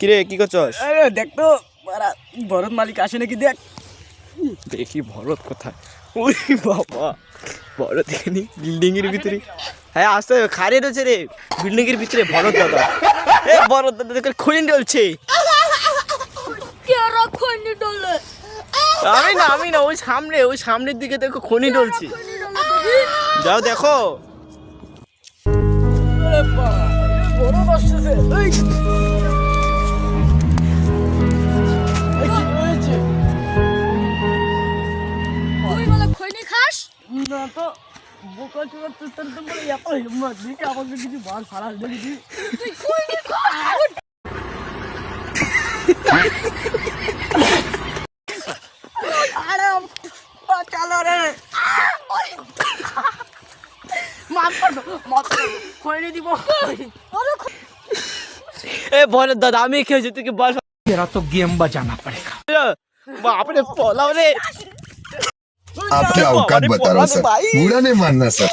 কিরে কি করছস? দেখ তো ভরত মালিক আসে নাকি দেখ। দেখি ভরত কোথায়? ওই বাবা, ভরত এখানে বিল্ডিং এর ভিতরে। হ্যাঁ আসতে খারে রয়েছে রে বিল্ডিং এর ভিতরে ভরত দাদা। এ ভরত দাদা দেখে খুনি ডলছে। আমি না ওই সামনের দিকে দেখো খনি ডলছে। যাও দেখো। ভরত আসছে। না তো বোকা চোরা তোর তো বলে এত হিম্মত দেখি আমাকে কিছু বাল ফাড়াস দেখি আরে চালো রে মাফ কর খৈনি দিব। এ ভরত দাদা আমি খেয়েছি তুই কি বল। तेरा तो गेम बजाना पड़ेगा। বাপরে পলাও রে। आप क्या औकात बता रहे हो सर, बुरा नहीं मानना सर।